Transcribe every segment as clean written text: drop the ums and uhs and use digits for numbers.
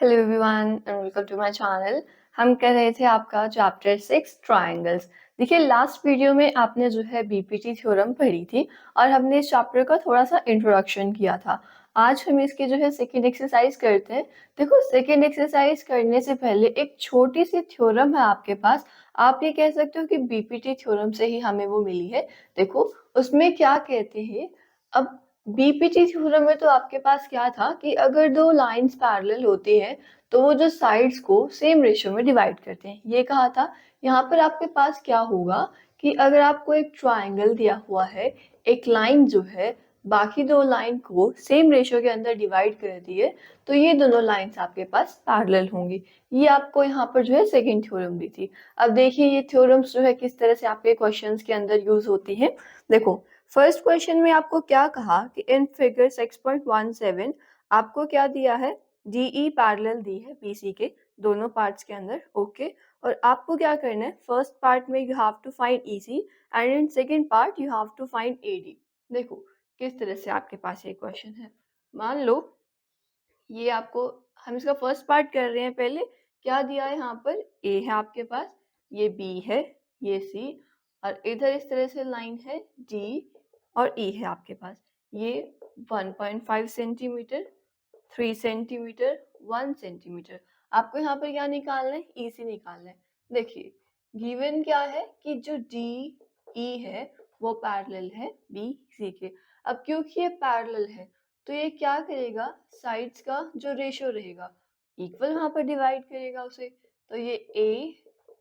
Hello everyone and welcome to my channel. हम कर रहे थे आपका चैप्टर 6 ट्रायंगल्स। देखिए लास्ट वीडियो में आपने जो है बीपीटी थ्योरम पढ़ी थी और हमने इस चैप्टर का थोड़ा सा इंट्रोडक्शन किया था। आज हम इसके जो है सेकंड एक्सरसाइज करते हैं। देखो सेकंड एक्सरसाइज करने से पहले एक छोटी सी थ्योरम है आपके पास। आप ये कह सकते हो कि बीपीटी थ्योरम से ही हमें वो मिली है। देखो उसमें क्या कहते हैं। अब बीपीटी थ्योरम में तो आपके पास क्या था कि अगर दो लाइंस पैरेलल होती हैं तो वो जो साइड्स को सेम रेशियो में डिवाइड करते हैं, ये कहा था। यहाँ पर आपके पास क्या होगा कि अगर आपको एक ट्रायंगल दिया हुआ है, एक लाइन जो है बाकी दो लाइन को सेम रेशियो के अंदर डिवाइड कर दिए, तो ये दोनों लाइंस आपके पास पैरेलल होंगी। ये आपको यहाँ पर जो है सेकंड थ्योरम दी थी। अब देखिए ये थ्योरम्स जो है किस तरह से आपके क्वेश्चंस के अंदर यूज होती है। देखो फर्स्ट क्वेश्चन में आपको क्या कहा कि इन फिगर 6.17 आपको क्या दिया है, डीई पैरेलल दी है बीसी के दोनों पार्ट्स के अंदर। ओके और आपको क्या करना है, फर्स्ट पार्ट में you have to find EC and in second part you have to find AD. देखो किस तरह से आपके पास ये क्वेश्चन है। मान लो ये आपको, हम इसका फर्स्ट पार्ट कर रहे हैं। पहले क्या दिया है, यहाँ पर ए है आपके पास, ये बी है, ये सी, और इधर इस तरह से लाइन है डी और ई है आपके पास। ये 1.5 सेंटीमीटर, 3 सेंटीमीटर, 1 सेंटीमीटर। आपको यहाँ पर क्या निकालना है, ईसी निकालना है। देखिए गिवन क्या है कि जो डी ई है वो पैरेलल है बी सी के। अब क्योंकि ये पैरेलल है तो ये क्या करेगा, साइड्स का जो रेशियो रहेगा इक्वल वहां पर डिवाइड करेगा उसे। तो ये ए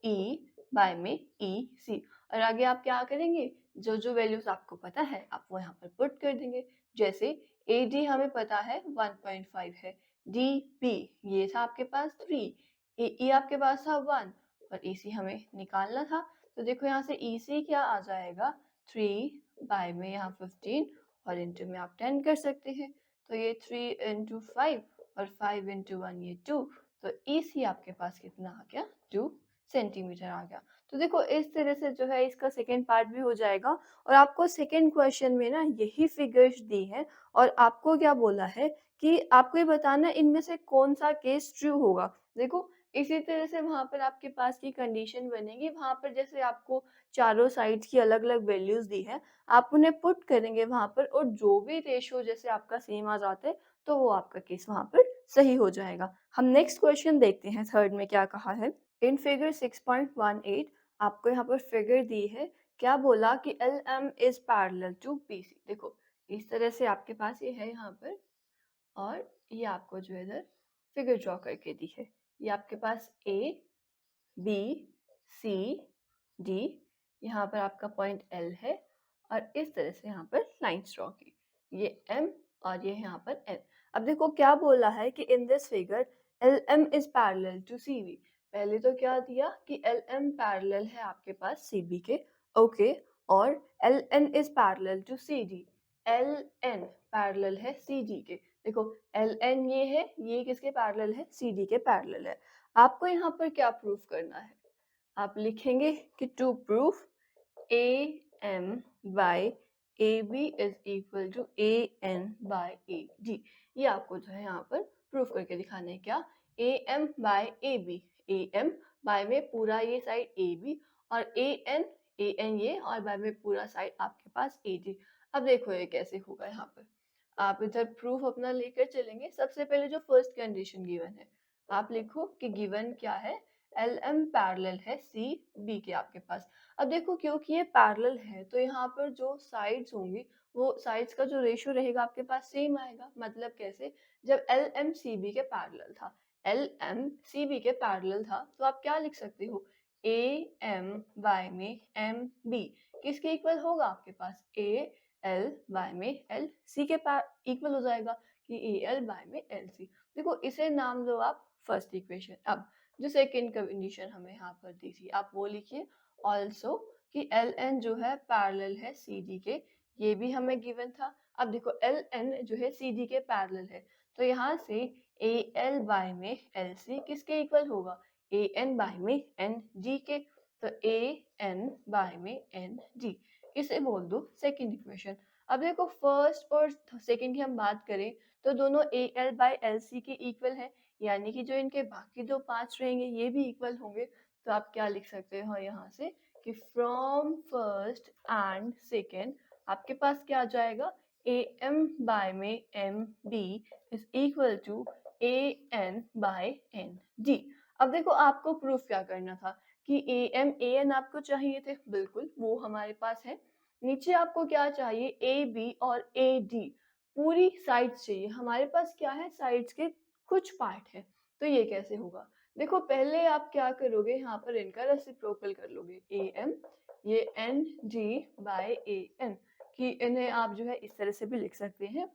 ई बाय में ई सी, और आगे आप क्या करेंगे, जो जो वैल्यूज आपको पता है आप वो यहाँ पर पुट कर देंगे। जैसे ए डी हमें पता है 1.5 है, डी बी ये था आपके पास 3, ए ई आपके पास था 1 और ई सी हमें निकालना था। तो देखो यहाँ से ई सी क्या आ जाएगा, 3 बाय में यहाँ 15 और इंटू में आप 10 कर सकते हैं। तो ये 3 इंटू 5 और 5 इंटू 1 ये 2। तो इसी आपके पास कितना आ गया, 2 सेंटीमीटर आ गया। तो देखो इस तरह से जो है इसका सेकेंड पार्ट भी हो जाएगा। और आपको सेकेंड क्वेश्चन में ना यही फिगर्स दी है और आपको क्या बोला है कि आपको ये बताना इनमें से कौन सा केस ट्रू होगा। देखो इसी तरह से वहां पर आपके पास की कंडीशन बनेगी, वहां पर जैसे आपको चारों साइड्स की अलग अलग वैल्यूज दी है, आप उन्हें पुट करेंगे वहां पर और जो भी रेशियो जैसे आपका सेम आ जाते हैं तो वो आपका केस वहां पर सही हो जाएगा। हम नेक्स्ट क्वेश्चन देखते हैं, थर्ड में क्या कहा है। इन फिगर 6.18 आपको यहाँ पर फिगर दी है, क्या बोला कि L M is parallel to B C. देखो इस तरह से आपके पास ये है यहाँ पर, और ये आपको जो है इधर फिगर ड्रॉ करके दी है। ये आपके पास ए बी सी डी, यहाँ पर आपका पॉइंट एल है और इस तरह से यहाँ पर लाइन्स ड्रॉ की, ये एम और ये यहाँ पर एन। अब देखो क्या बोला है कि in this figure L M is parallel to C B. पहले तो क्या दिया कि एल एम पैरेलल है आपके पास सी बी के। ओके और L N is parallel to C D, L N parallel है सी डी के। देखो एल एन ये है, ये किसके पैरेलल है, सी डी के पैरेलल है। आपको यहाँ पर क्या प्रूफ करना है, आप लिखेंगे कि to proof A M by A B is equal to A N by A D. ये आपको जो है यहाँ पर प्रूफ करके दिखाना है। क्या, A M by A B, A M by में पूरा ये साइड ए बी और ए एन ये और बाय में पूरा साइड आपके पास ए डी। अब देखो ये कैसे होगा, यहाँ पर आप इधर प्रूफ अपना लेकर चलेंगे। सबसे पहले जो फर्स्ट कंडीशन गिवन है आप लिखो कि गिवन क्या है, एल एम पैरेलल है सी बी के आपके पास। अब देखो क्योंकि ये पैरेलल है तो यहाँ पर जो साइड्स होंगी वो साइड्स का जो रेशियो रहेगा आपके पास सेम आएगा। मतलब कैसे, जब एल एम सी बी के पैरेलल था, एल एम सी बी के पैरेलल था तो आप क्या लिख सकते हो, ए एम बाय में एम बी किसके इक्वल होगा आपके पास, ए एल बाय में एल सी के इक्वल हो जाएगा कि ए एल बाय में एल सी। देखो इसे नाम दो आप फर्स्ट इक्वेशन। अब जो सेकेंड कंडीशन हमें यहाँ पर दी थी आप वो लिखिए, ऑल्सो कि एल एन जो है पैरेलल है सी डी के, ये भी हमें गिवन था। अब देखो एल एन जो है सी डी के पैरेलल है तो यहाँ से ए एल बाय में एल सी किसके इक्वल होगा, ए एन बाय में एन जी के। तो ए एन बाय में एन जी, इसे बोल दो सेकेंड इक्वेशन। अब देखो फर्स्ट और सेकेंड की हम बात करें तो दोनों A L by L C के इक्वल है। यानी कि जो इनके बाकी दो 5 रहेंगे ये भी इक्वल होंगे। तो आप क्या लिख सकते हो यहाँ से कि फ्रॉम फर्स्ट एंड सेकेंड आपके पास क्या आ जाएगा, ए एम बाय में M B is equal to A N by N D. अब देखो आपको प्रूफ क्या करना था कि ए एम ए एन आपको चाहिए थे, बिल्कुल वो हमारे पास है। नीचे आपको क्या चाहिए, ए बी और ए डी पूरी साइड्स चाहिए। हमारे पास क्या है, साइड्स के कुछ पार्ट है। तो ये कैसे होगा, देखो पहले आप क्या करोगे, यहाँ पर इनका रेसिप्रोकल कर लोगे, ए एम ये N G bye A N कि इन्हें आप जो है इस तरह से भी लिख सकते हैं।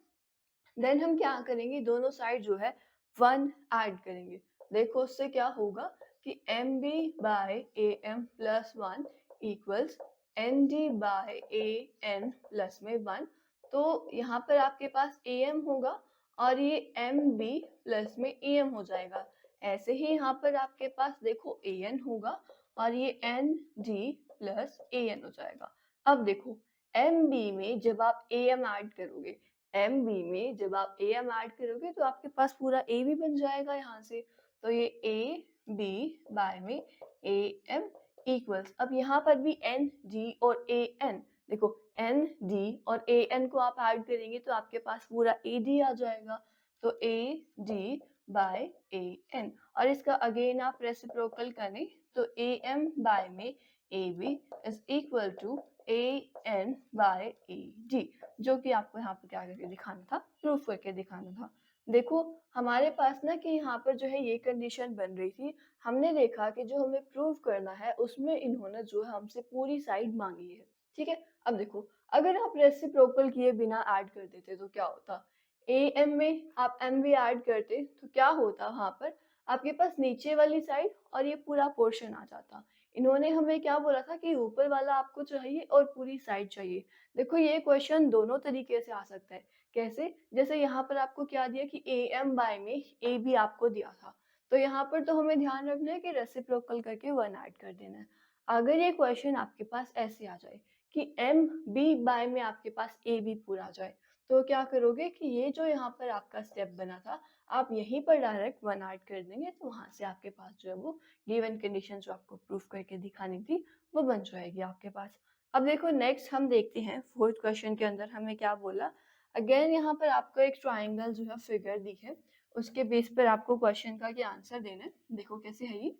देन हम क्या करेंगे, दोनों साइड जो है 1 ऐड करेंगे। देखो उससे क्या होगा कि M B by A M plus 1 equals N D by A N plus में 1। तो यहाँ पर आपके पास ए एम होगा और ये एम बी प्लस में ए एम हो जाएगा। ऐसे ही यहाँ पर आपके पास देखो ए एन होगा और ये N D plus A N हो जाएगा। अब देखो एम बी में जब आप ए एम ऐड करोगे, एम बी में जब आप ए एम ऐड करोगे तो आपके पास पूरा ए भी बन जाएगा यहाँ से। तो ये ए बी बाय में ए एम इक्वल्स, अब यहाँ पर भी एन डी और ए एन, देखो एन डी और ए एन को आप ऐड करेंगे तो आपके पास पूरा ए डी आ जाएगा। तो A D by A N, और इसका अगेन आप रेसिप्रोकल करें तो ए एम बाय में A B is equal to A N by A D, जो कि आपको यहाँ पर क्या करके दिखाना था, प्रूफ करके दिखाना था। देखो हमारे पास ना कि यहाँ पर जो है ये कंडीशन बन रही थी, हमने देखा कि जो हमें प्रूव करना है उसमें इन्होंने जो है हमसे पूरी साइड मांगी है, ठीक है। अब देखो अगर आप रेसिप्रोकल किए बिना ऐड कर देते तो क्या होता, ए एम में आप एम भी ऐड करते तो क्या होता, वहां पर आपके पास नीचे वाली साइड और ये पूरा पोर्शन आ जाता। इन्होंने हमें क्या बोला था कि ऊपर वाला आपको चाहिए और पूरी साइड चाहिए। देखो ये क्वेश्चन दोनों तरीके से आ सकता है। कैसे, जैसे यहाँ पर आपको क्या दिया कि ए एम बाय में ए बी आपको दिया था, तो यहाँ पर तो हमें ध्यान रखना है कि रेसिप्रोकल करके 1 ऐड कर देना है। अगर ये क्वेश्चन आपके पास ऐसे आ जाए कि एम बी बाय में आपके पास ए बी पूरा आ जाए, तो क्या करोगे कि ये जो यहाँ पर आपका स्टेप बना था आप यहीं पर डायरेक्ट 1 ऐड कर देंगे, तो वहां से आपके पास जो है वो गिवन कंडीशन जो आपको प्रूफ करके दिखानी थी वो बन जाएगी आपके पास। अब देखो नेक्स्ट हम देखते हैं फोर्थ क्वेश्चन के अंदर हमें क्या बोला। अगेन यहाँ पर आपको एक ट्राइंगल जो है फिगर दी है, उसके बेस पर आपको क्वेश्चन का क्या आंसर देना है। देखो कैसे है ये,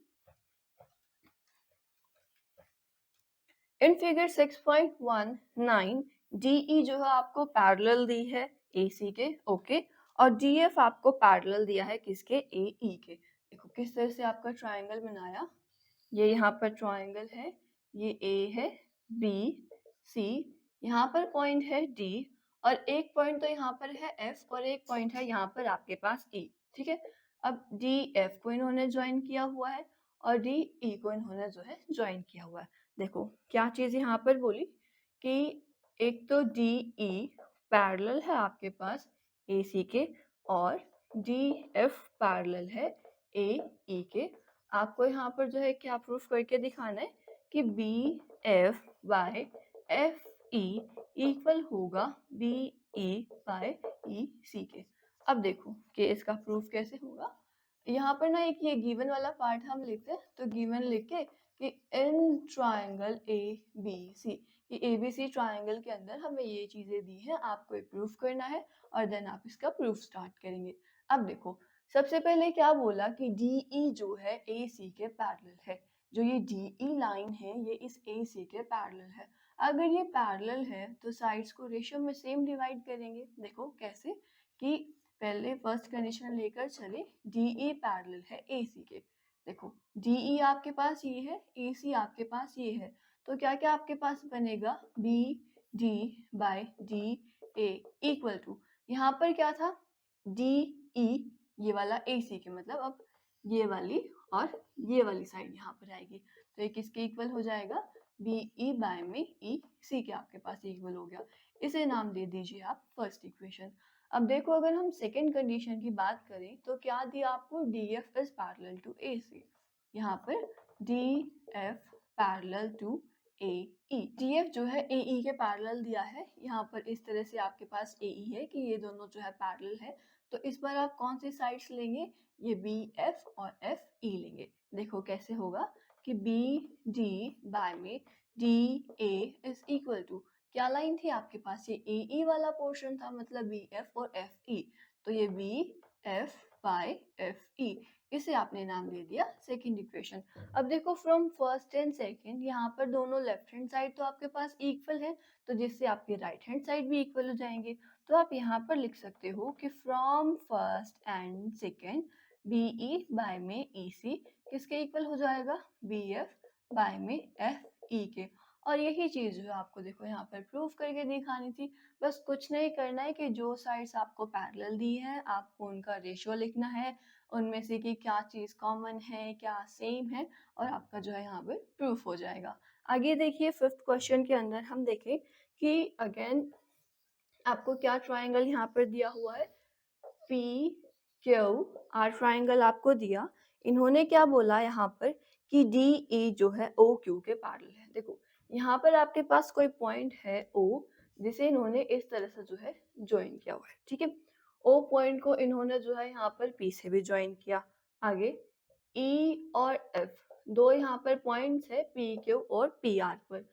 इन फिगर 6.19 DE जो है आपको पैरेलल दी है AC के, ओके, और DF आपको पैरेलल दिया है किसके, AE के। देखो किस तरह से आपका ट्राइंगल बनाया, ये यहाँ पर ट्राइंगल है, ये A है, B C, यहाँ पर पॉइंट है D, और एक पॉइंट तो यहाँ पर है F और एक पॉइंट है यहाँ पर आपके पास E, ठीक है। अब DF को इन्होंने ज्वाइन किया हुआ है और DE को इन्होंने जो है ज्वाइन किया हुआ है। देखो क्या चीज यहाँ पर बोली कि एक तो DE पैरेलल है आपके पास AC के और DF पैरेलल है AE के। आपको यहाँ पर जो है क्या प्रूफ करके दिखाना है कि BF बाय FE इक्वल होगा BE बाय EC के। अब देखो कि इसका प्रूफ कैसे होगा। यहाँ पर ना एक ये गिवन वाला पार्ट हम लिखते हैं, तो गिवन लिख के कि इन ट्राइंगल ABC, कि ABC ट्राइंगल के अंदर हमें ये चीजें दी हैं, आपको प्रूफ करना है और देन आप इसका प्रूफ स्टार्ट करेंगे। अब देखो सबसे पहले क्या बोला कि DE जो है AC के पैरेलल है, जो ये DE लाइन है ये इस AC के पैरेलल है। अगर ये पैरेलल है तो साइड्स को रेशियो में सेम डिवाइड करेंगे। देखो कैसे, कि पहले फर्स्ट कंडीशन लेकर चले, DE पैरेलल है AC के। देखो DE आपके पास ये है, AC आपके पास ये है, तो क्या क्या आपके पास बनेगा, BD by DA equal to, यहाँ पर क्या था DE ये वाला AC के, मतलब अब ये वाली और ये वाली साइड यहाँ पर आएगी, तो ये किसके इक्वल हो जाएगा, BE बाय में EC के आपके पास इक्वल हो गया। इसे नाम दे दीजिए आप फर्स्ट इक्वेशन। अब देखो अगर हम सेकेंड कंडीशन की बात करें तो क्या दिया आपको, DF is parallel to AC, यहाँ पर DF parallel to AE, DF जो है AE के पैरेलल दिया है, यहाँ पर इस तरह से आपके पास AE है कि ये दोनों जो है पैरेलल है, तो इस बार आप कौन सी साइड्स लेंगे, ये बी एफ और एफ ई लेंगे। देखो कैसे होगा कि बी डी बाय में D A is equal to, क्या लाइन थी आपके पास, ये ए ई वाला पोर्शन था, मतलब बी एफ और एफ ई, तो ये B F by F E, इसे आपने नाम दे दिया सेकंड इक्वेशन। अब देखो फ्रॉम फर्स्ट एंड सेकंड, यहाँ पर दोनों लेफ्ट हैंड साइड तो आपके पास इक्वल है, तो जिससे आपकी राइट हैंड साइड भी इक्वल हो जाएंगे। तो आप यहाँ पर लिख सकते हो कि from first and second B E by में ई सी किसके इक्वल हो जाएगा, बी एफ बाय में एफ ई के। और यही चीज जो है आपको देखो यहाँ पर प्रूव करके दिखानी थी। बस कुछ नहीं करना है कि जो साइड्स आपको पैरेलल दी है आपको उनका रेशियो लिखना है, उनमें से कि क्या चीज कॉमन है क्या सेम है, और आपका जो है यहाँ पर प्रूफ हो जाएगा। आगे देखिए फिफ्थ क्वेश्चन के अंदर हम देखें कि अगेन आपको क्या ट्राइंगल यहाँ पर दिया हुआ है, पी क्यू आर ट्राइंगल आपको दिया। इन्होंने क्या बोला यहाँ पर कि डी ई जो है ओ क्यू के पैरेलल है। देखो यहाँ पर आपके पास कोई पॉइंट है ओ, जिसे इन्होंने इस तरह से जो है ज्वाइन किया हुआ है, ठीक है। ओ पॉइंट को इन्होंने जो है यहाँ पर पी से भी ज्वाइन किया। आगे ई और एफ दो यहाँ पर पॉइंट्स है पी क्यू और पी आर पर,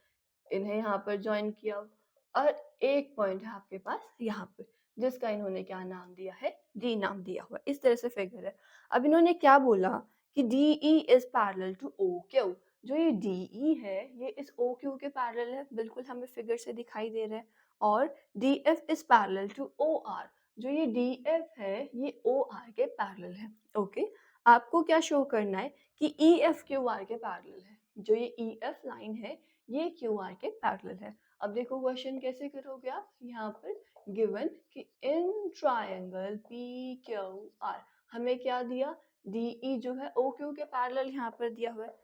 इन्हें यहाँ पर ज्वाइन किया। और एक पॉइंट है आपके पास यहाँ पर, जिसका इन्होंने क्या नाम दिया है, डी नाम दिया हुआ, इस तरह से फिगर है। अब इन्होंने क्या बोला कि D E is parallel to O Q. जो ये डी ई है ये इस ओ क्यू के पैरेलल है, बिल्कुल हमें फिगर से दिखाई दे रहा है। और D F is parallel to O R, जो ये डी एफ है ये ओ आर के पैरेलल है। ओके, आपको क्या शो करना है कि ई एफ क्यू आर के पैरेलल है, जो ये ई एफ लाइन है ये क्यू आर के पैरेलल है। अब देखो क्वेश्चन कैसे करोगे आप, यहाँ पर गिवन कि in triangle P Q R हमें क्या दिया, डी ई जो है ओ क्यू के पैरेलल यहाँ पर दिया हुआ है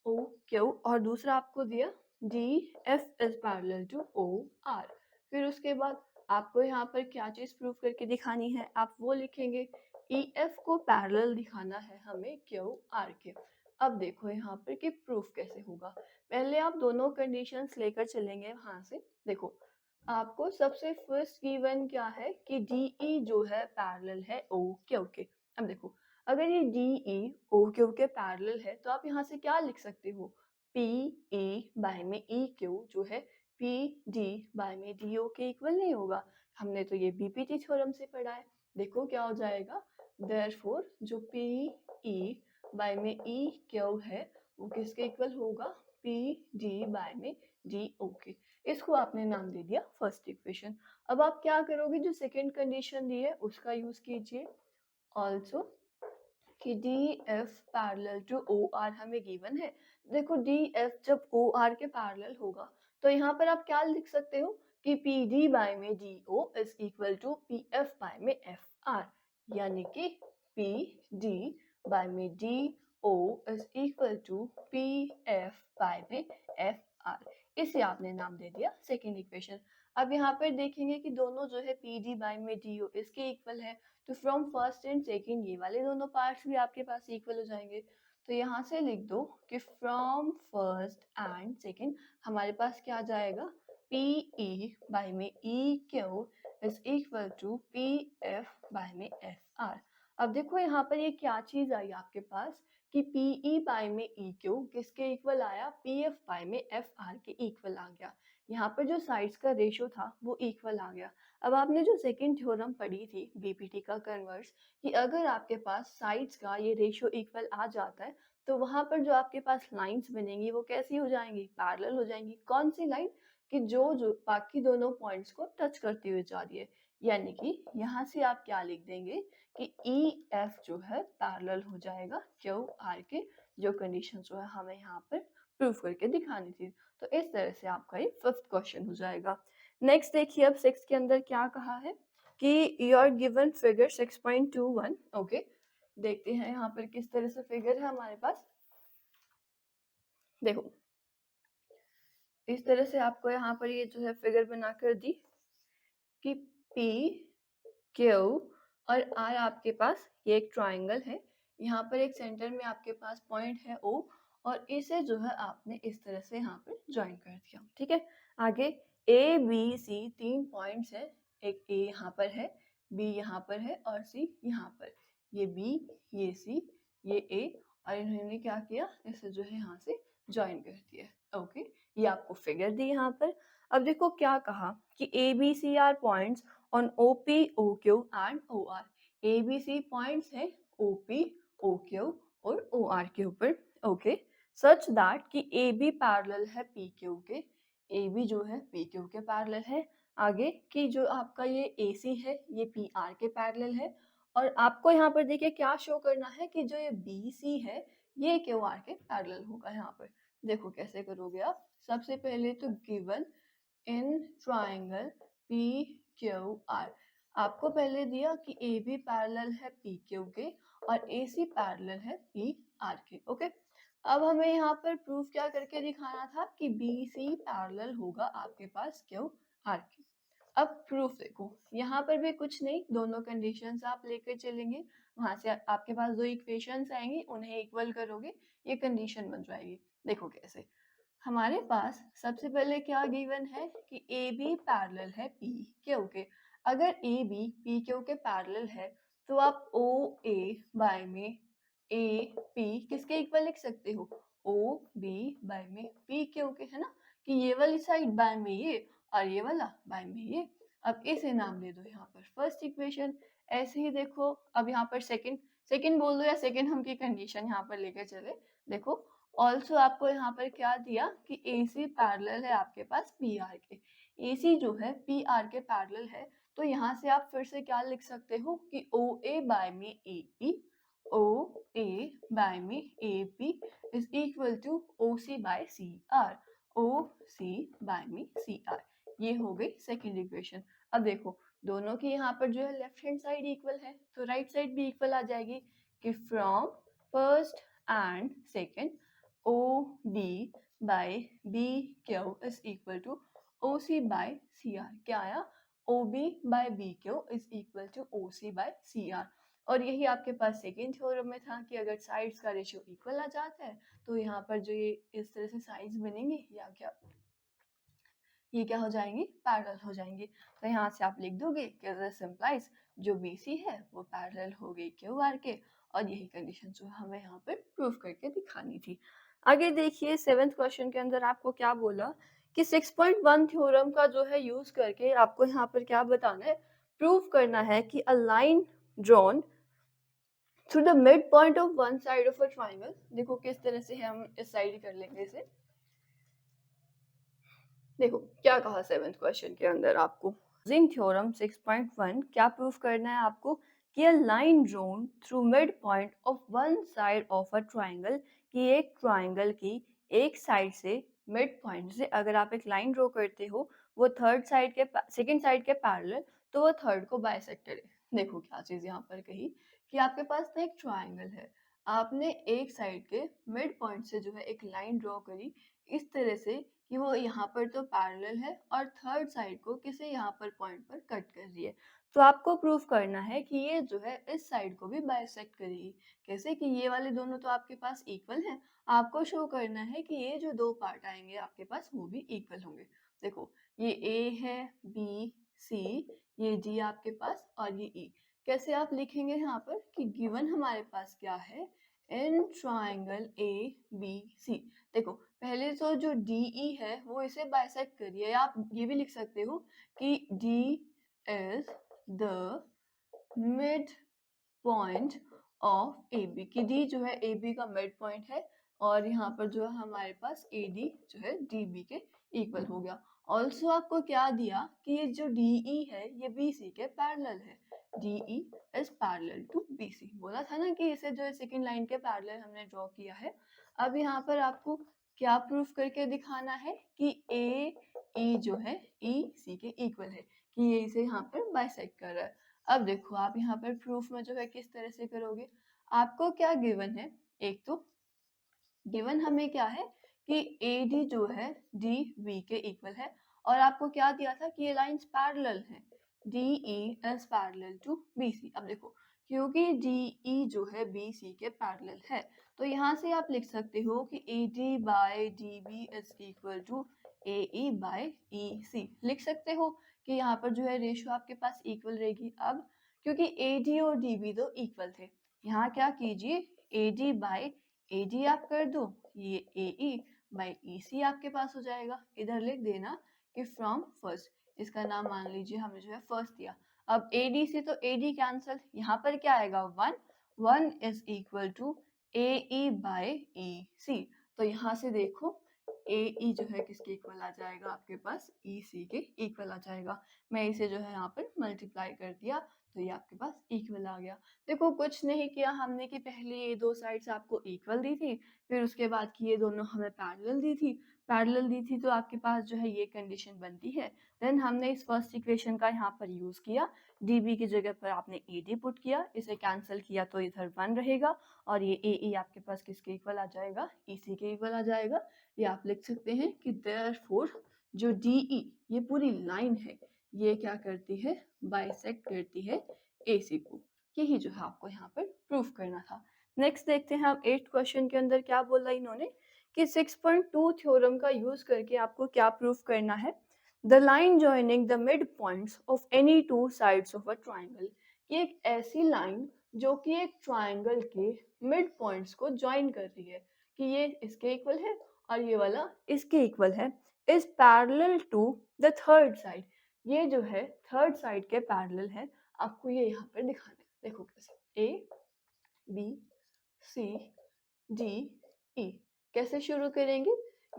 ओ क्यू, और दूसरा आपको दिया D F is parallel to O R. फिर उसके बाद आपको यहाँ पर क्या चीज प्रूव करके दिखानी है, आप वो लिखेंगे ई एफ को पैरेलल दिखाना है हमें क्यू आर के। अब देखो यहाँ पर कि प्रूफ कैसे होगा, पहले आप दोनों कंडीशंस लेकर चलेंगे वहां से। देखो आपको सबसे फर्स्ट गिवन क्या है कि डी ई जो है पैरेलल है ओ क्यू के। अब देखो अगर ये डी ई ओ क्यू के पैरेलल है तो आप यहाँ से क्या लिख सकते हो, पी ई बाय में ई क्यू जो है पी डी बाय में डी ओ के इक्वल नहीं होगा, हमने तो ये बीपीटी थ्योरम से पढ़ा है। देखो क्या हो जाएगा, देयरफॉर जो पी ई बाय में ई क्यू है वो किसके इक्वल होगा, पी डी बाय में डी ओ के। इसको आपने नाम दे दिया फर्स्ट इक्वेशन। अब आप क्या करोगे, जो सेकेंड कंडीशन दी है उसका यूज कीजिए। ऑल्सो कि D F parallel to O R हमें गिवन है। देखो डी एफ जब ओ आर के पैरेलल होगा तो यहाँ पर आप क्या लिख सकते हो कि पी डी बाय में D O is equal to P F by में एफ आर, यानी कि पी डी बाय में D O is equal to P F by में एफ आर। इसे आपने नाम दे दिया सेकेंड इक्वेशन। अब यहाँ पर देखेंगे कि दोनों जो है पी डी बाय में डी ओ इसके इक्वल है, तो फ्रॉम फर्स्ट एंड सेकंड ये वाले दोनों पार्ट्स भी आपके पास इक्वल हो जाएंगे। तो यहाँ से लिख दो कि फ्रॉम फर्स्ट एंड सेकंड हमारे पास क्या आ जाएगा, पी ई बाय में E Q is equal to P F by में एफ आर। अब देखो यहाँ पर ये क्या चीज आई आपके पास कि पी ई बाय में ई क्यू किसके इक्वल आया, पी एफ बाय में एफ आर के इक्वल आ गया। यहाँ पर जो साइड्स का रेशियो था वो इक्वल आ गया। अब आपने जो सेकंड थ्योरम पढ़ी थी बीपीटी का कन्वर्स, कि अगर आपके पास साइड्स का ये रेशियो इक्वल आ जाता है तो वहां पर जो आपके पास लाइंस बनेंगी वो कैसी हो जाएंगी, पैरेलल हो जाएंगी। कौन सी लाइन, कि जो जो बाकी दोनों पॉइंट्स को टच करती हुई जा रही है। यानी कि यहाँ से आप क्या लिख देंगे कि ई एफ जो है पैरेलल हो जाएगा क्यू आर के, जो कंडीशन जो है हमें यहाँ पर प्रूव करके दिखानी थी। तो इस तरह से आपका ये फिफ्थ क्वेश्चन हो जाएगा। नेक्स्ट देखिए अब सिक्स के अंदर क्या कहा है कि योर गिवन फिगर 6.21। ओके, देखते हैं यहाँ पर किस तरह से फिगर है हमारे पास। देखो इस तरह से आपको यहाँ पर ये जो है फिगर बनाकर दी कि P Q और R आपके पास ये एक ट्राइंगल है, यहाँ पर एक सेंटर में आपके पास पॉइंट है O, और इसे जो है आपने इस तरह से यहाँ पर ज्वाइन कर दिया, ठीक है। आगे A B C तीन पॉइंट्स है, एक A यहाँ पर है, B यहाँ पर है और C यहाँ पर। ये बी, ये सी, ये ए, और इन्होंने क्या किया, इसे जो है यहाँ से ज्वाइन कर दिया। ओके, ये आपको फिगर दी यहाँ पर। अब देखो क्या कहा कि A B C are points on O P O Q and O R. A B C points है ओ पी ओ क्यू और ओ आर के ऊपर। ओके, सच दैट कि ए बी पैरेलल है पी क्यू के, ए बी जो है P Q के पैरेलल है। आगे कि जो आपका ये ए सी है ये पी आर के पैरेलल है, और आपको यहाँ पर देखिए क्या शो करना है कि जो ये बी सी है ये क्यू आर के पैरेलल होगा। यहाँ पर देखो कैसे करोगे आप। सबसे पहले तो given in triangle P Q R, आपको पहले दिया कि ए बी पैरेलल है पी क्यू के और ए सी पैरेलल है पी आर के। ओके, अब हमें यहाँ पर प्रूफ क्या करके दिखाना था कि बी सी पैरेलल होगा आपके पास क्यू आर के। अब प्रूफ देखो, यहाँ पर भी कुछ नहीं, दोनों कंडीशंस आप लेकर चलेंगे, वहां से आपके पास दो इक्वेशंस आएंगी, उन्हें इक्वल करोगे, ये कंडीशन बन जाएगी। देखो कैसे, हमारे पास सबसे पहले क्या गिवन है कि ए बी पैरेलल है पी क्यू के। अगर ए बी पी क्यू के पैरेलल है तो आप ओ ए बाय में ए पी किसके इक्वल लिख सकते हो, ओ बी बाय में पी क्यू के, है ना, कि ये वाली साइड बाय में ये और ये वाला बाय में ये। अब इसे नाम दे दो यहाँ पर फर्स्ट इक्वेशन। ऐसे ही देखो, अब यहाँ पर सेकंड सेकंड बोल दो या सेकंड हम की कंडीशन यहाँ पर लेकर चले। देखो ऑल्सो आपको यहाँ पर क्या दिया कि ए सी पैरेलल है आपके पास पी आर के, ए सी जो है पी आर के पैरेलल है, तो यहाँ से आप फिर से क्या लिख सकते हो कि ओ ए बाय में A P, O A by में A P is equal to O C by C R, O C by में सी आर। ये हो गई सेकेंड इक्वेशन। अब देखो दोनों की यहाँ पर जो है लेफ्ट हैंड साइड इक्वल है तो राइट साइड भी इक्वल आ जाएगी कि from first and second O B by B Q is equal to O C by C R. क्या आया, O B by B Q is equal to O C by C R. और यही आपके पास second theorem में था कि अगर sides का रेशियो इक्वल आ जाता है तो यहाँ पर जो ये इस तरह से साइड्स बनेंगे या क्या, ये क्या हो जाएंगे, पैरेलल हो जाएंगे। तो यहाँ से आप लिख दोगे कि दिस इंप्लाइज जो BC है वो पैरेलल हो गई QR के, और यही कंडीशन जो हमें यहाँ पर प्रूव करके दिखानी थी। आगे देखिए 7th क्वेश्चन के अंदर आपको क्या बोला कि 6.1 थ्योरम का जो है यूज करके आपको यहाँ पर क्या बताना है, प्रूव करना है कि a line drawn through the mid point of one side of a triangle. देखो किस तरह से हम इस साइड कर लेंगे इसे। देखो क्या कहा 7th क्वेश्चन के अंदर आपको, यूजिंग थ्योरम 6.1 क्या प्रूफ करना है आपको कि a line drawn through mid point of one side of a triangle, कि एक ट्राइंगल की एक साइड से मिड पॉइंट से अगर आप एक लाइन ड्रॉ करते हो वो थर्ड साइड के सेकंड साइड के पैरेलल, तो वो थर्ड को बाइसेक्ट करे। देखो क्या चीज यहाँ पर कही कि आपके पास ना एक ट्राइंगल है, आपने एक साइड के मिड पॉइंट से जो है एक लाइन ड्रॉ करी इस तरह से कि वो यहाँ पर तो पैरेलल है और थर्ड साइड को किसी यहाँ पर पॉइंट पर कट कर रही है। तो आपको प्रूफ करना है कि ये जो है इस साइड को भी बाइसेक्ट करेगी। कैसे कि ये वाले दोनों तो आपके पास इक्वल हैं, आपको शो करना है कि ये जो दो पार्ट आएंगे आपके पास वो भी इक्वल होंगे। देखो ये ए है, बी सी, ये डी आपके पास और ये ई। कैसे आप लिखेंगे यहाँ पर कि गिवन हमारे पास क्या है, इन ट्राइंगल ए बी सी। देखो पहले तो जो डी ई है वो इसे बाइसेक्ट करिए, आप ये भी लिख सकते हो कि D is the mid point of A B, कि डी जो है ए बी का मिड पॉइंट है और यहाँ पर जो है हमारे पास ए डी जो है डी बी के इक्वल हो गया। ऑल्सो आपको क्या दिया कि ये जो डी ई है ये बी सी के पैरेलल है, D E is parallel to B C. बोला था ना कि इसे जो है सेकेंड लाइन के पैरेलल हमने ड्रॉ किया है। अब यहाँ पर आपको क्या प्रूफ करके दिखाना है कि ए ई जो है ई सी के इक्वल है, कि ये इसे यहाँ पर बाइसेक्ट कर रहा है। अब देखो आप यहाँ पर प्रूफ में जो है किस तरह से करोगे, आपको क्या गिवन है, एक तो गिवन हमें क्या है कि ए डी जो है डी बी के इक्वल है, और आपको क्या दिया था कि ये लाइंस पैरेलल हैं, D E is parallel to B C. अब देखो क्योंकि डी ई जो है बी सी के पैरेलल है तो यहाँ से आप लिख सकते हो कि A D by D B is equal to A E by E C. लिख सकते हो कि यहाँ पर जो है रेशियो आपके पास इक्वल रहेगी। अब क्योंकि ए डी और डी बी तो इक्वल थे यहाँ क्या कीजिए, AD बाय AD आप कर दो, ये AE बाय EC आपके पास हो जाएगा। इधर लिख देना कि फ्रॉम फर्स्ट, इसका नाम मान लीजिए हमने जो है फर्स्ट दिया। अब AD से तो AD कैंसल, यहाँ पर क्या आएगा 1 is equal to AE by EC। तो यहाँ से देखो AE जो है किसके इक्वल आ जाएगा आपके पास, EC के इक्वल आ जाएगा। मैं इसे जो है यहाँ पर मल्टीप्लाई कर दिया तो ये आपके पास इक्वल आ गया। देखो कुछ नहीं किया हमने कि पहले ये दो साइड्स आपको इक्वल दी थी, फिर उसके बाद की ये दोनों हमें पैरेलल दी थी। पैरेलल दी थी तो आपके पास जो है ये कंडीशन बनती है। देन हमने इस फर्स्ट इक्वेशन का यहाँ पर यूज किया, DB की जगह पर आपने AD पुट किया, इसे कैंसिल किया तो इधर 1 रहेगा और ये AE आपके पास किसके इक्वल आ जाएगा, EC के इक्वल आ जाएगा। ये आप लिख सकते हैं कि देयरफॉर जो DE ये पूरी लाइन है ये क्या करती है, बाइसेक्ट करती है AC को। यही जो है आपको यहाँ पर प्रूफ करना था। नेक्स्ट देखते हैं हम 8th क्वेश्चन के अंदर क्या बोला इन्होंने कि 6.2 थ्योरम का यूज करके आपको क्या प्रूफ करना है, the line joining the mid points of any two sides of a triangle. ये एक ऐसी लाइन जो कि एक ट्राइंगल के मिड पॉइंट्स को ज्वाइन कर रही है कि ये इसके इक्वल है और ये वाला इसके इक्वल है, is parallel to the third side. ये जो है थर्ड साइड के पैरेलल है, आपको ये यहाँ पर दिखाना है। देखो कैसे, ABCDE कैसे शुरू करेंगे।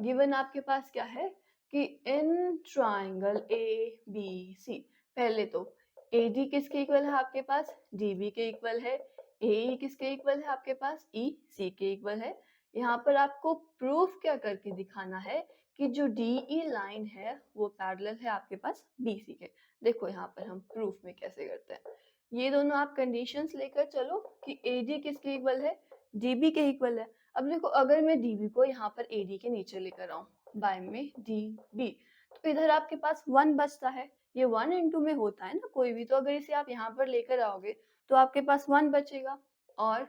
गिवन आपके पास क्या है कि इन ट्राइंगल ABC, पहले तो AD किसके इक्वल है आपके पास, DB के इक्वल है। AE किसके इक्वल है आपके पास, EC के इक्वल है। यहाँ पर आपको प्रूफ क्या करके दिखाना है कि जो DE लाइन है वो पैरेलल है आपके पास BC के। देखो यहाँ पर हम प्रूफ में कैसे करते हैं, ये दोनों आप कंडीशंस लेकर चलो कि AD किसके इक्वल है, DB के इक्वल है। अब देखो अगर मैं DB को यहाँ पर AD के नीचे लेकर आऊं, बाय में DB, तो इधर आपके पास 1 बचता है। ये 1 इंटू में होता है ना कोई भी, तो अगर इसे आप यहाँ पर लेकर आओगे तो आपके पास 1 बचेगा। और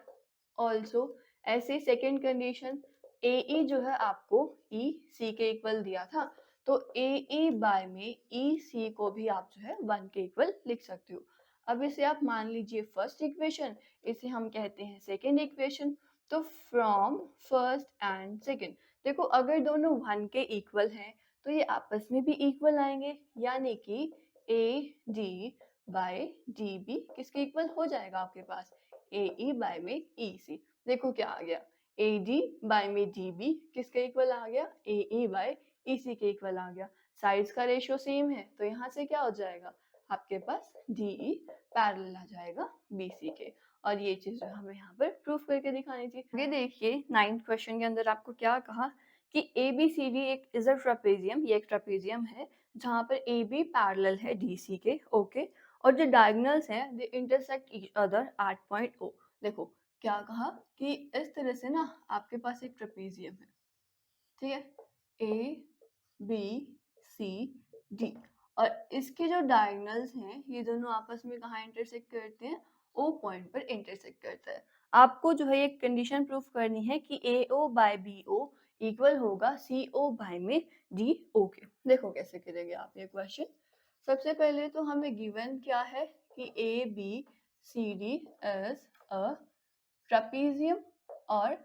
ऑल्सो ऐसे सेकेंड कंडीशन, AE जो है आपको EC के इक्वल दिया था, तो AE बाय में EC को भी आप जो है 1 के इक्वल लिख सकते हो। अब इसे आप मान लीजिए फर्स्ट इक्वेशन, इसे हम कहते हैं सेकेंड इक्वेशन। तो फ्रॉम फर्स्ट एंड सेकेंड, देखो अगर दोनों 1 के इक्वल हैं तो ये आपस में भी इक्वल आएंगे, यानी कि AD बाय DB किसके इक्वल हो जाएगा आपके पास, AE बाय में EC। देखो क्या आ गया, AD बाय में DB किसके इक्वल आ गया, AE बाय EC के इक्वल आ गया। साइड्स का रेशियो सेम है तो यहाँ से क्या हो जाएगा आपके पास, DE पैरेलल आ जाएगा BC के। और ये चीज जो हमें यहाँ पर प्रूफ करके दिखानी थी। आगे देखिए 9th क्वेश्चन के अंदर आपको क्या कहा कि ABCD एक इज अ ट्रेपेजियम, ये एक ट्रेपेजियम है जहाँ पर AB पैरेलल है DC के, ओके, और जो डायगोनल्स हैं they intersect each other at point O। देखो क्या कहा कि इस तरह से ना आपके पास एक ट्रेपेजियम है, ठीक है, ABCD, और इसके जो डायगोनल्स हैं ये दोनों आपस में कहाँ इंटरसेक्ट करते हैं, O पॉइंट पर इंटरसेक्ट करता है। आपको जो है एक कंडीशन प्रूफ करनी है कि AO बाय BO इक्वल होगा CO बाय में DO के। देखो कैसे करेंगे आप ये क्वेश्चन। सबसे पहले तो हमें गिवन क्या है कि ABCD इज अ ट्रेपेजियम, और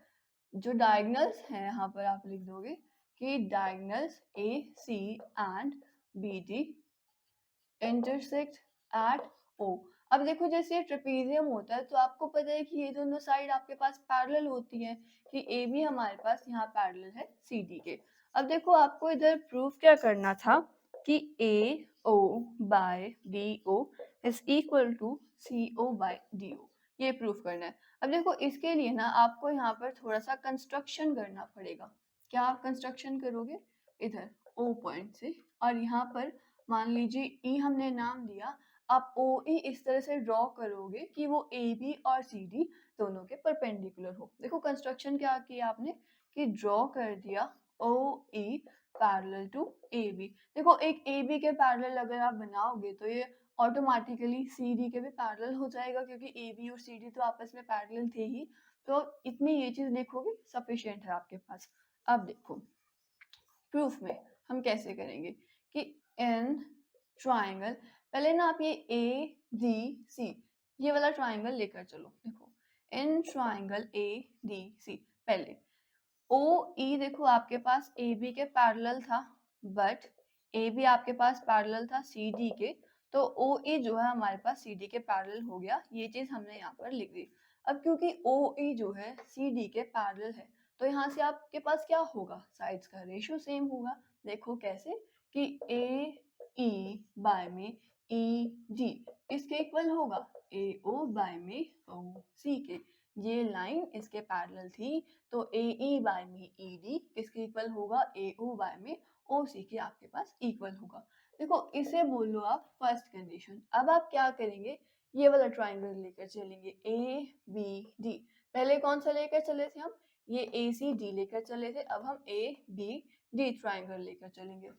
जो डायगोनल्स हैं यहाँ पर आप लिख दोगे कि diagonals AC and BD intersect at O। अब देखो जैसे ये ट्रेपेजियम होता है तो आपको पता है कि ये दोनों साइड आपके पास पैरेलल होती है, कि AB हमारे पास यहाँ पैरेलल है CD के। अब देखो आपको इधर प्रूफ क्या करना था कि AO by BO is equal to CO by DO, ये प्रूफ करना है। अब देखो इसके लिए ना आपको यहाँ पर थोड़ा सा कंस्ट्रक्शन करना पड़ेगा। क्या आप कंस्ट्रक्शन करोगे, इधर O पॉइंट से, और यहाँ पर मान लीजिए E हमने नाम दिया, आप OE इस तरह से ड्रॉ करोगे कि वो AB और CD दोनों के परपेंडिकुलर हो। देखो कंस्ट्रक्शन क्या किया आपने कि ड्रॉ कर दिया OE पैरेलल टू AB। देखो एक AB के पैरेलल अगर आप बनाओगे तो ये ऑटोमेटिकली CD के भी पैरेलल हो जाएगा, क्योंकि AB और CD तो आपस में पैरेलल थे ही। तो इतनी ये चीज लिखोगे सफिशिएंट है आपके पास। अब देखो प्रूफ में हम कैसे करेंगे कि इन ट्राइंगल, पहले ना आप ये ADC ये वाला ट्राइंगल लेकर चलो। देखो इन ट्राइंगल ए डी सी। पहले ओ ई देखो आपके पास ए बी के पैरेलल था, बट ए बी आपके पास पैरेलल था सी डी के, तो ओ ई जो है हमारे पास सी डी के पैरेलल हो गया। ये चीज हमने यहाँ पर लिख दी। अब क्योंकि ओ ई जो है सी डी के पैरेलल है, तो यहाँ से आपके पास क्या होगा, साइड्स का रेशियो सेम होगा। देखो कैसे, कि ए ई बाय में ई डी किसके इक्वल होगा, ए ओ बाय में ओ सी के। ये लाइन इसके पैरेलल थी, तो ए ई बाय में ई डी किसके इक्वल होगा, ए ओ बाय में ओ सी के आपके पास इक्वल होगा। देखो इसे बोल लो आप फर्स्ट कंडीशन। अब आप क्या करेंगे, ये वाला ट्राइंगल लेकर चलेंगे ए बी डी। पहले कौन सा लेकर चले थे हम, ये ए सी डी लेकर चले थे, अब हम ए बी डी ट्राइंगल लेकर चलेंगे।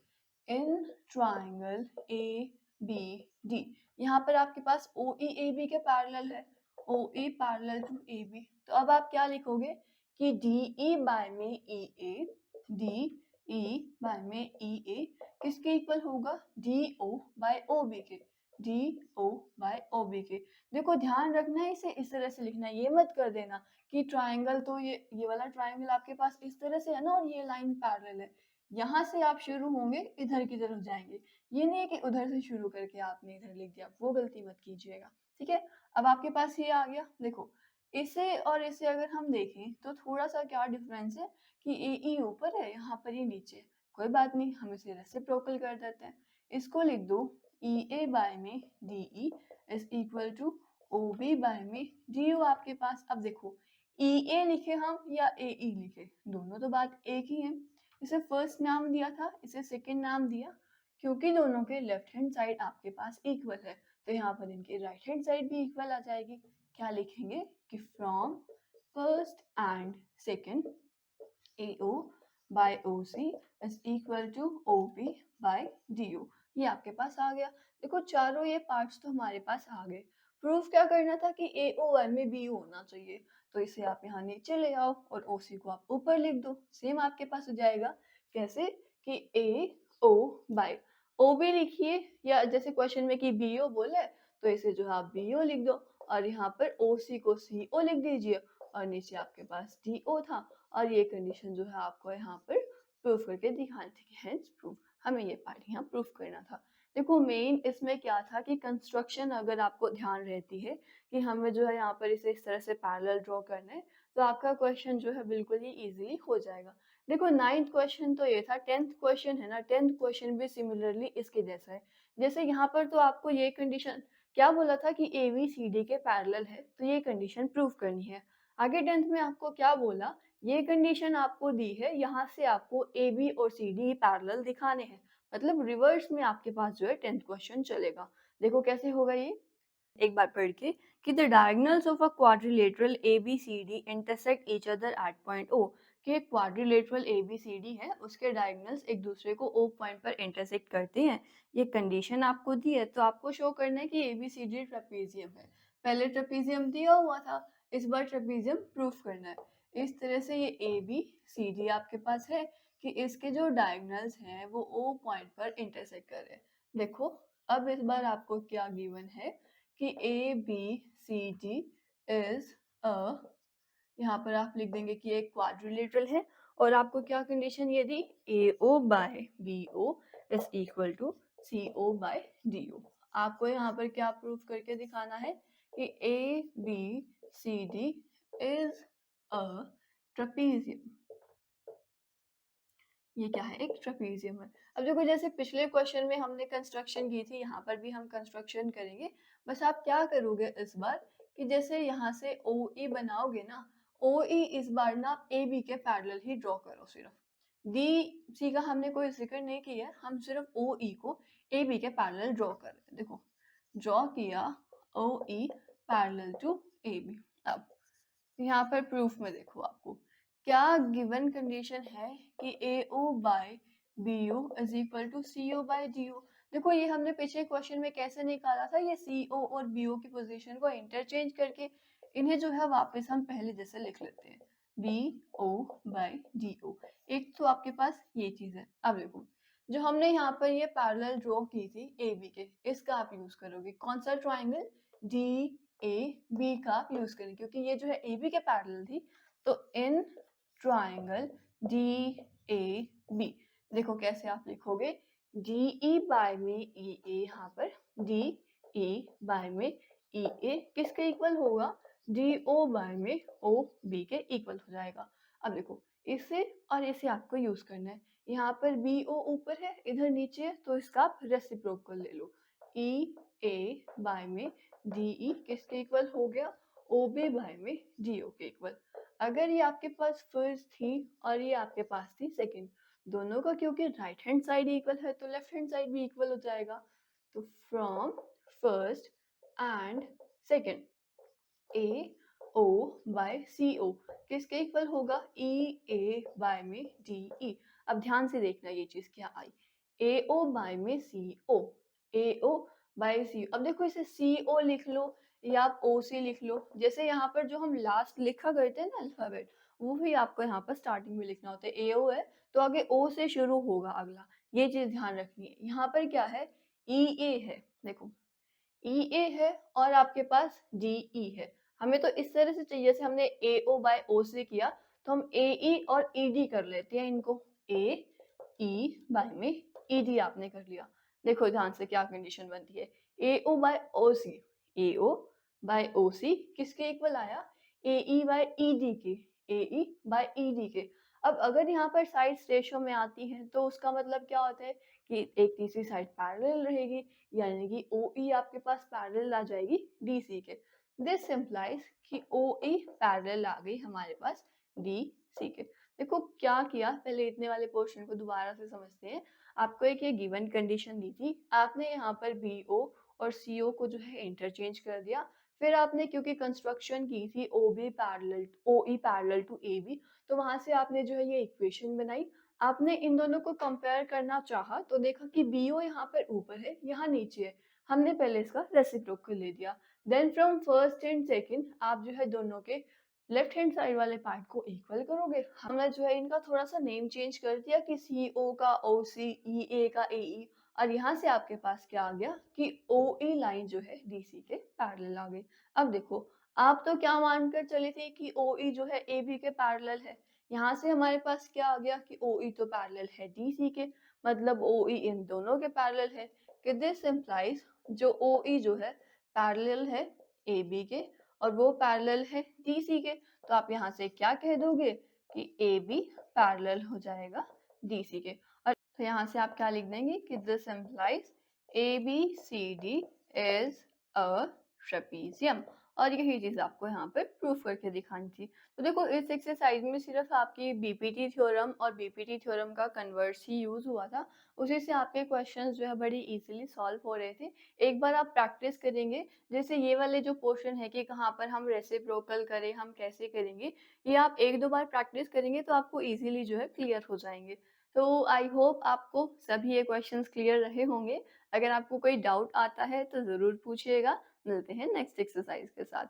In triangle A B D, यहाँ पर आपके पास ओ ई ए बी के पैरेलल है, O E parallel to A B, तो अब आप क्या लिखोगे कि डी ई बाय में ई ए, डी ई बाय में ई ए किसके इक्वल होगा, D O by O B के, D O by O B के। देखो ध्यान रखना है, इसे इस तरह से लिखना है, ये मत कर देना कि ट्राइंगल तो ये वाला ट्राइंगल आपके पास इस तरह से है ना, और ये लाइन पैरेलल है, यहाँ से आप शुरू होंगे इधर की तरफ जाएंगे। ये नहीं है कि उधर से शुरू करके आपने इधर लिख दिया, वो गलती मत कीजिएगा, ठीक है। अब आपके पास ये आ गया। देखो इसे और इसे अगर हम देखें तो थोड़ा सा क्या डिफरेंस है, कि ए ई ऊपर है, यहाँ पर ये नीचे। कोई बात नहीं, हम इसे रेसिप्रोकल कर देते हैं। इसको लिख दो ई ए बाय में D E is equal to O B by में डी यू आपके पास। अब देखो ई ए लिखे हम या ए ई लिखे, दोनों तो बात एक ही है। इसे फर्स्ट नाम दिया था, इसे सेकेंड नाम दिया, क्योंकि दोनों के लेफ्ट हैंड साइड आपके पास इक्वल है, तो यहाँ पर इनकी राइट हैंड साइड भी इक्वल आ जाएगी। क्या लिखेंगे कि from first and second A O by O C is equal to O B by D O. ये आपके पास आ गया। देखो चारों ये पार्ट्स तो हमारे पास आ गए। प्रूफ क्या करना था कि ए ओ बाय में बी होना चाहिए, तो इसे आप यहाँ नीचे ले आओ और ओ सी को आप ऊपर लिख दो। सेम आपके पास हो जाएगा। कैसे, कि A O by O B लिखिए, या जैसे क्वेश्चन में कि बी ओ बोले, तो इसे जो है आप बी ओ लिख दो, और यहाँ पर ओ सी को सी ओ लिख दीजिए, और नीचे आपके पास डी ओ था। और ये कंडीशन जो है आपको यहाँ पर प्रूफ करके दिखानी थी, हेंस प्रूफ। हमें ये पार्ट यहाँ प्रूफ करना था। देखो मेन इसमें क्या था कि कंस्ट्रक्शन अगर आपको ध्यान रहती है कि हमें जो है यहाँ पर इसे इस तरह से पैरेलल ड्रॉ करना है, तो आपका क्वेश्चन जो है बिल्कुल ही इजीली हो जाएगा। देखो 9th क्वेश्चन तो ये था, 10th क्वेश्चन है ना, 10th क्वेश्चन भी सिमिलरली इसके जैसा है। जैसे यहाँ पर तो आपको ये कंडीशन क्या बोला था कि ए बी सी डी के पैरेलल है, तो ये कंडीशन प्रूफ करनी है। आगे 10th में आपको क्या बोला, ये कंडीशन आपको दी है, यहाँ से आपको ए बी और सी डी पैरेलल दिखाने हैं, मतलब रिवर्स में आपके पास जो है 10th क्वेश्चन चलेगा। देखो कैसे होगा ये, एक बार पढ़ के, कि the diagonals of a quadrilateral A B C D intersect each other at point O. कि एक quadrilateral A B C D है, उसके डायगोनल्स एक दूसरे को ओ पॉइंट पर इंटरसेक्ट करते हैं। ये कंडीशन आपको दी है, तो आपको शो करना है कि A B C D trapezium है। पहले ट्रेपेजियम दिया हुआ था, इस बार ट्रेपेजियम प्रूफ करना है। इस तरह से ये ए बी सी डी आपके पास है कि इसके जो डायगोनल्स हैं वो ओ पॉइंट पर इंटरसेक्ट कर रहे हैं। देखो अब इस बार आपको क्या गिवन है कि A B C D is a, यहाँ पर आप लिख देंगे कि एक क्वाड्रिलेटरल है, और आपको क्या कंडीशन ये दी, A O by B O is equal to C O by D O. आपको यहाँ पर क्या प्रूफ करके दिखाना है कि A B C D is a trapezium. ये क्या है, एक ट्रेपेजियम है। अब देखो जैसे पिछले क्वेश्चन में हमने कंस्ट्रक्शन की थी, यहाँ पर भी हम कंस्ट्रक्शन करेंगे। बस आप क्या करोगे इस बार, कि जैसे यहाँ से ओ ई बनाओगे ना, ओ ई इस बार ना ए बी के पैरेलल ही ड्रॉ करो सिर्फ। डी सी का हमने कोई जिक्र नहीं किया, हम सिर्फ ओ ई को ए बी के पैरेलल ड्रॉ कर रहे हैं। देखो ड्रॉ किया O E parallel to A B. अब यहाँ पर प्रूफ में देखो आपको क्या गिवन कंडीशन है कि A O by B O is equal to C O by D O. देखो ये हमने पिछले क्वेश्चन में कैसे निकाला था, ये सी ओ और बी ओ की पोजीशन को इंटरचेंज करके इन्हें जो है वापस हम पहले जैसे लिख लेते हैं, B O by D O. एक तो आपके पास ये चीज है। अब देखो जो हमने यहाँ पर ये पैरेलल ड्रॉ की थी ए बी के, इसका आप यूज करोगे कौन सा ट्राइंगल, डी ए बी का यूज करें, क्योंकि ये जो है ए बी के पैरेलल थी। तो in triangle D A B, देखो कैसे आप लिखोगे, डी ई बाय में ई ए, यहाँ पर डी ई बाय में ई ए किसके इक्वल होगा, डी ओ बाय में ओ बी के इक्वल हो जाएगा। अब देखो इसे और इसे आपको यूज करना है, यहाँ पर बी ओ ऊपर है, इधर नीचे है, तो इसका आप रेसिप्रोकल ले लो। ई ए बाय में डी ई किसके इक्वल हो गया, ओ बी बाय में डी ओ के इक्वल। अगर ये आपके पास फर्स्ट थी और ये आपके पास थी सेकंड, दोनों का क्योंकि राइट हैंड साइड इक्वल है तो लेफ्ट हैंड साइड भी इक्वल हो जाएगा। तो from first and second, A O by C O किसके इक्वल होगा, ई ए बाय में डी ई। अब ध्यान से देखना ये चीज क्या आई, ए ओ बाय में सी ओ, ए ओ बाय सी। अब देखो इसे सी ओ लिख लो या आप ओ सी लिख लो, जैसे यहाँ पर जो हम लास्ट लिखा करते हैं ना अल्फाबेट, वो भी आपको यहाँ पर स्टार्टिंग में लिखना होता है। ए ओ है तो आगे ओ से शुरू होगा अगला, ये चीज ध्यान रखनी है। यहाँ पर क्या है, ई ए है, देखो ई ए है और आपके पास डी ई है। हमें तो इस तरह से चाहिए, जैसे हमने ए ओ बाय ओ से किया, तो हम ए ई और ई डी कर लेते हैं इनको, ए ई बाय में ई डी आपने कर लिया। देखो ध्यान से क्या कंडीशन बनती है, ए O by O C, A O by O सी किसके इक्वल आया, ए ई बाय ई डी के, ए ई बाय ई डी के। अब अगर यहाँ पर साइड्स रेशो में आती हैं तो उसका मतलब क्या होता है कि एक तीसरी साइड पैरेलल रहेगी, यानी कि ओ ई आपके पास पैरेलल आ जाएगी डी सी के। दिस सिंप्लाइज कि ओ ई पैरेलल आ गई हमारे पास डी सी के। देखो क्या किया, पहले इतने वाले पोर्शन को दोबारा से समझते हैं। आपको एक ये गिवन कंडीशन दी थी, आपने यहाँ पर बी ओ और सी ओ को जो है इंटरचेंज कर दिया। फिर आपने क्योंकि कंस्ट्रक्शन की थी O B parallel, O E parallel to A B, तो वहां से आपने जो है ये इक्वेशन बनाई। आपने इन दोनों को कंपेयर करना चाहा तो देखा कि बी ओ यहाँ पर ऊपर है, यहाँ नीचे है, हमने पहले इसका रेसिप्रोकल ले दिया। Then from first and second आप जो है दोनों के लेफ्ट हैंड साइड वाले पार्ट को इक्वल करोगे। हमने जो है इनका थोड़ा सा नेम चेंज कर दिया कि सी ओ का ओ सी, ई ए का ए ई, और यहाँ से आपके पास क्या आ गया कि ओ ई लाइन जो है डी सी के पैरेलल आ गई। अब देखो आप तो क्या मानकर चले थे कि ओ ई जो है ए बी के पैरेलल है, यहाँ से हमारे पास क्या आ गया कि ओ ई तो पैरेलल है डी सी के, मतलब ओ ई इन दोनों के पैरेलल है। कि दिस इम्प्लाइज जो ओ ई जो है पैरेलल है ए बी के और वो पैरेलल है डी सी के, तो आप यहाँ से क्या कह दोगे कि ए बी पैरेलल हो जाएगा डी सी के। और तो यहाँ से आप क्या लिख देंगे कि this implies A B C D is a trapezium, और यही चीज आपको यहाँ पे प्रूफ करके दिखानी थी। तो देखो इस एक्सरसाइज में सिर्फ आपकी बीपीटी थ्योरम और बीपीटी थ्योरम का कन्वर्स ही यूज हुआ था, उसी से आपके क्वेश्चंस जो है बड़ी इजीली सॉल्व हो रहे थे। एक बार आप प्रैक्टिस करेंगे, जैसे ये वाले जो पोर्शन है कि कहाँ पर हम रेसिप्रोकल करें, हम कैसे करेंगे, ये आप एक दो बार प्रैक्टिस करेंगे तो आपको इजीली जो है क्लियर हो जाएंगे। तो आई होप आपको सभी ये क्वेश्चंस क्लियर रहे होंगे। अगर आपको कोई डाउट आता है तो ज़रूर पूछिएगा। मिलते हैं नेक्स्ट एक्सरसाइज के साथ।